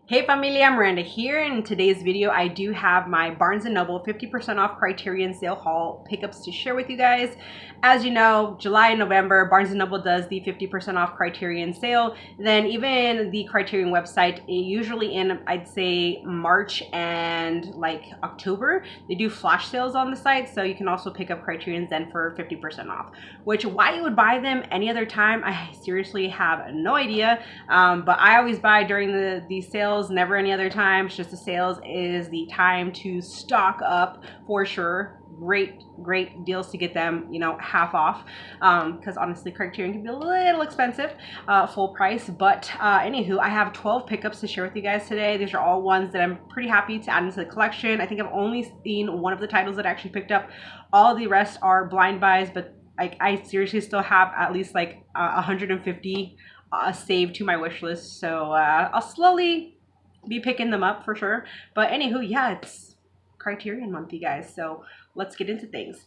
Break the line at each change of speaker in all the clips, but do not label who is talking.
Hey familia, Miranda here. In today's video, I do have my Barnes & Noble 50% off Criterion sale haul pickups to share with you guys. As you know, July and November, Barnes & Noble does the 50% off Criterion sale. Then even the Criterion website, usually in, I'd say, March and like October, they do flash sales on the site. So you can also pick up Criterions then for 50% off, which why you would buy them any other time, I seriously have no idea. But I always buy during these sales. Never any other time. It's just the sales is the time to stock up for sure. Great deals to get them, you know, half off, because honestly Criterion can be a little expensive full price. But anywho, I have 12 pickups to share with you guys today. These are all ones that I'm pretty happy to add into the collection. I think I've only seen one of the titles that I actually picked up. All the rest are blind buys, but I seriously still have at least like 150 saved to my wish list, so I'll slowly be picking them up for sure. But anywho, yeah, it's Criterion month, you guys, so let's get into things.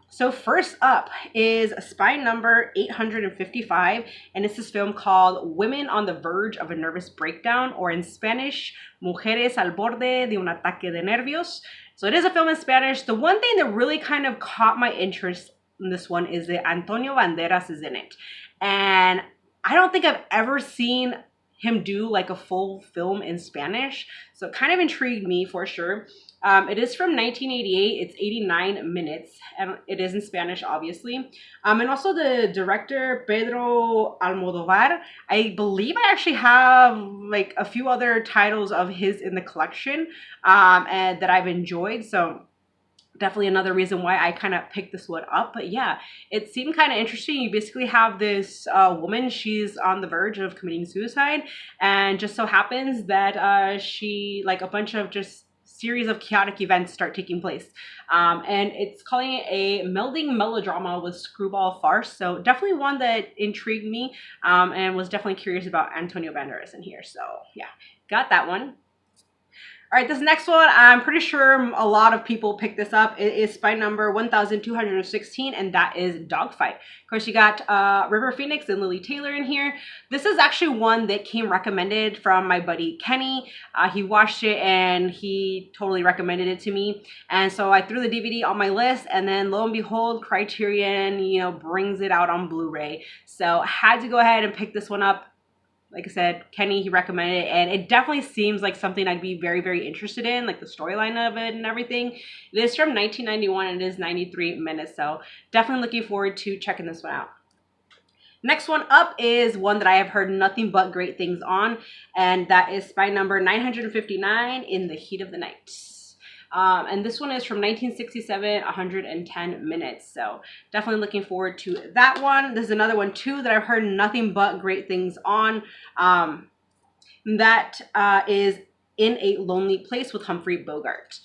So first up is spy number 855, and it's this film called Women on the Verge of a Nervous Breakdown, or in Spanish, Mujeres al borde de un ataque de nervios. So it is a film in Spanish. The one thing that really kind of caught my interest in this one is that Antonio Banderas is in it, and I don't think I've ever seen him do like a full film in Spanish, so it kind of intrigued me for sure. It is from 1988. It's 89 minutes, and it is in Spanish, obviously. And also the director, Pedro Almodovar. I believe I actually have like a few other titles of his in the collection, and that I've enjoyed. So definitely another reason why I kind of picked this one up. But yeah, it seemed kind of interesting. You basically have this woman, she's on the verge of committing suicide, and just so happens that she, like, a bunch of just series of chaotic events start taking place. And it's calling it a melding melodrama with screwball farce. So definitely one that intrigued me, and was definitely curious about Antonio Banderas in here. So yeah, got that one. All right, this next one, I'm pretty sure a lot of people picked this up. It is spy number 1216, and that is Dogfight. Of course, you got River Phoenix and Lily Taylor in here. This is actually one that came recommended from my buddy Kenny. He watched it and he totally recommended it to me. And so I threw the DVD on my list, and then lo and behold, Criterion, you know, brings it out on Blu-ray. So I had to go ahead and pick this one up. Like I said, Kenny, he recommended it, and it definitely seems like something I'd be very interested in, like the storyline of it and everything. It is from 1991, and it is 93 minutes, so definitely looking forward to checking this one out. Next one up is one that I have heard nothing but great things on, and that is spy number 959, In the Heat of the Night. And this one is from 1967, 110 minutes. So definitely looking forward to that one. There's another one too that I've heard nothing but great things on. That is In a Lonely Place with Humphrey Bogart.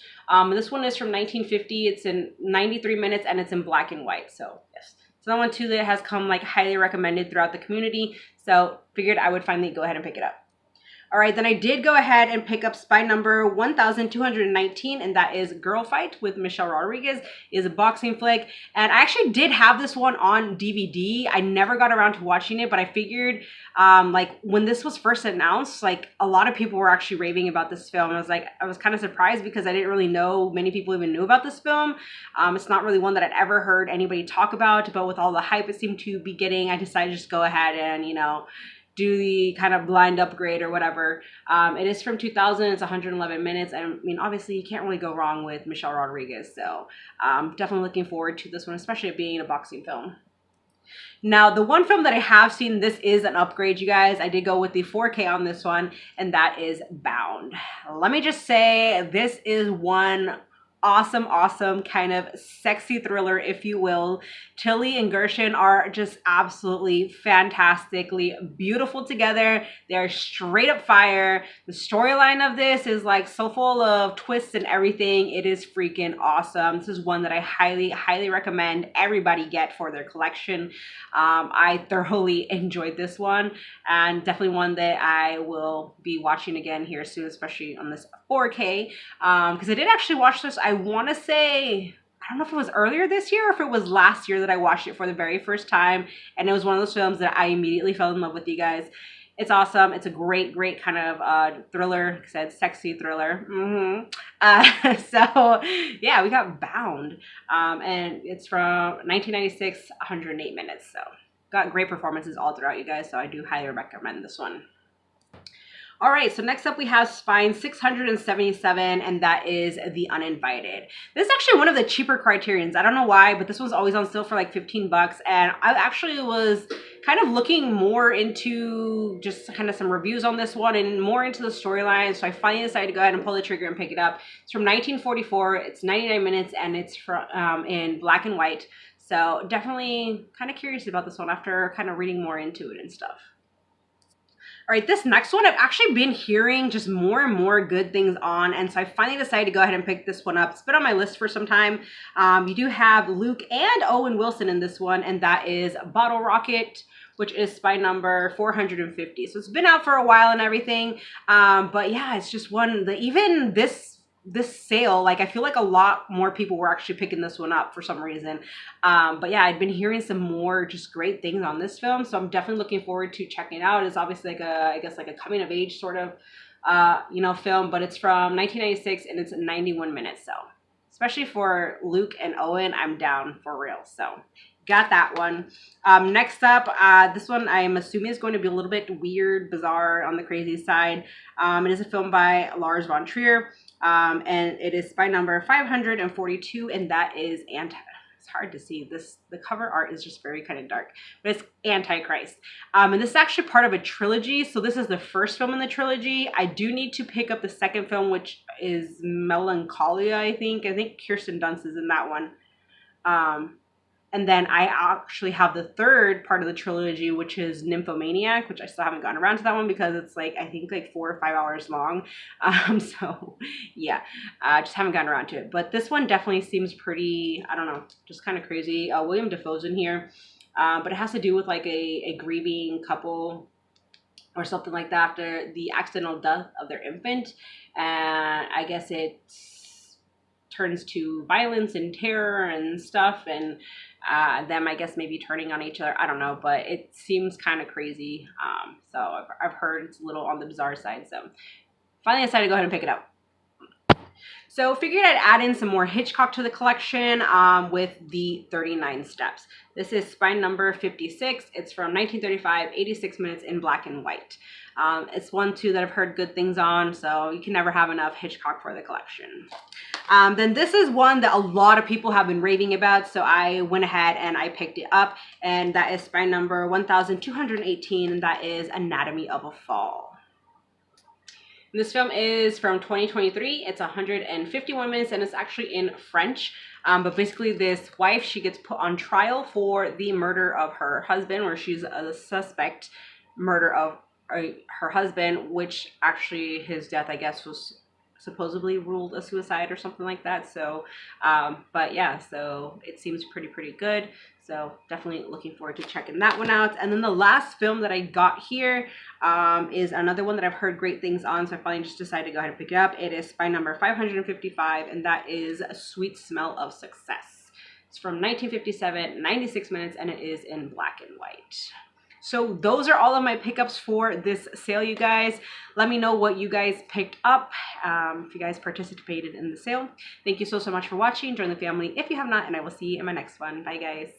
This one is from 1950. It's in 93 minutes, and it's in black and white. So yes, it's another one too that has come like highly recommended throughout the community. So figured I would finally go ahead and pick it up. All right, then I did go ahead and pick up spy number 1219, and that is Girl Fight with Michelle Rodriguez. It is a boxing flick, and I actually did have this one on DVD. I never got around to watching it, but I figured like when this was first announced, like a lot of people were actually raving about this film. I was kind of surprised because I didn't really know many people even knew about this film. It's not really one that I'd ever heard anybody talk about, but with all the hype it seemed to be getting, I decided to just go ahead and, you know, do the kind of blind upgrade or whatever. It is from 2000. It's 111 minutes. I mean, obviously, you can't really go wrong with Michelle Rodriguez. So definitely looking forward to this one, especially it being a boxing film. Now, the one film that I have seen, this is an upgrade, you guys. I did go with the 4K on this one, and that is Bound. Let me just say, this is one awesome kind of sexy thriller, if you will. Tilly and Gershon are just absolutely fantastically beautiful together. They're straight up fire. The storyline of this is like so full of twists and everything. It is freaking awesome. This is one that I highly recommend everybody get for their collection. I thoroughly enjoyed this one, and definitely one that I will be watching again here soon, especially on this 4K, because I did actually watch this, I want to say, I don't know if it was earlier this year or if it was last year that I watched it for the very first time, and it was one of those films that I immediately fell in love with, you guys. It's awesome. It's a great kind of thriller. Like I said, sexy thriller. So yeah, we got Bound, and it's from 1996, 108 minutes. So got great performances all throughout, you guys. So I do highly recommend this one. All right, so next up we have Spine 677, and that is The Uninvited. This is actually one of the cheaper Criterions. I don't know why, but this one's always on sale for like 15 bucks. And I actually was kind of looking more into just kind of some reviews on this one and more into the storyline. So I finally decided to go ahead and pull the trigger and pick it up. It's from 1944. It's 99 minutes, and it's from in black and white. So definitely kind of curious about this one after kind of reading more into it and stuff. All right, this next one I've actually been hearing just more and more good things on, and so I finally decided to go ahead and pick this one up. It's been on my list for some time. You do have Luke and Owen Wilson in this one, and that is Bottle Rocket, which is Spine number 450. So it's been out for a while and everything, but yeah, it's just one that even this sale, like I feel like a lot more people were actually picking this one up for some reason. But yeah, I'd been hearing some more just great things on this film, so I'm definitely looking forward to checking it out. It's obviously like a, I guess like a coming of age sort of you know, film, but it's from 1996 and it's 91 minutes. So especially for Luke and Owen, I'm down for real. So got that one. Next up, this one I'm assuming is going to be a little bit weird, bizarre, on the crazy side. It is a film by Lars von Trier, and it is by number 542, and that is it's hard to see. The cover art is just very kind of dark, but it's Antichrist. And this is actually part of a trilogy. So this is the first film in the trilogy. I do need to pick up the second film, which is Melancholia, I think. I think Kirsten Dunst is in that one. And then I actually have the third part of the trilogy, which is Nymphomaniac, which I still haven't gotten around to that one because it's like, I think like 4 or 5 hours long. So yeah, just haven't gotten around to it. But this one definitely seems pretty, I don't know, just kind of crazy. William Dafoe's in here, but it has to do with like a grieving couple or something like that after the accidental death of their infant. And I guess it turns to violence and terror and stuff, and them, I guess, maybe turning on each other. I don't know, but it seems kind of crazy. So I've heard it's a little on the bizarre side. So finally decided to go ahead and pick it up. So figured I'd add in some more Hitchcock to the collection with the 39 Steps. This is Spine number 56. It's from 1935, 86 minutes in black and white. It's one, too, that I've heard good things on, so you can never have enough Hitchcock for the collection. Then this is one that a lot of people have been raving about, so I went ahead and I picked it up, and that is Spine number 1218, and that is Anatomy of a Fall. This film is from 2023. It's 151 minutes, and it's actually in French. But basically, this wife, she gets put on trial for the murder of her husband, or she's a suspect murder of her husband, which actually his death, I guess, was supposedly ruled a suicide or something like that. So, but yeah, so it seems pretty good. So definitely looking forward to checking that one out. And then the last film that I got here is another one that I've heard great things on. So I finally just decided to go ahead and pick it up. It is Spine number 555, and that is A Sweet Smell of Success. It's from 1957, 96 minutes, and it is in black and white. So those are all of my pickups for this sale, you guys. Let me know what you guys picked up, if you guys participated in the sale. Thank you so much for watching. Join the family if you have not, and I will see you in my next one. Bye, guys.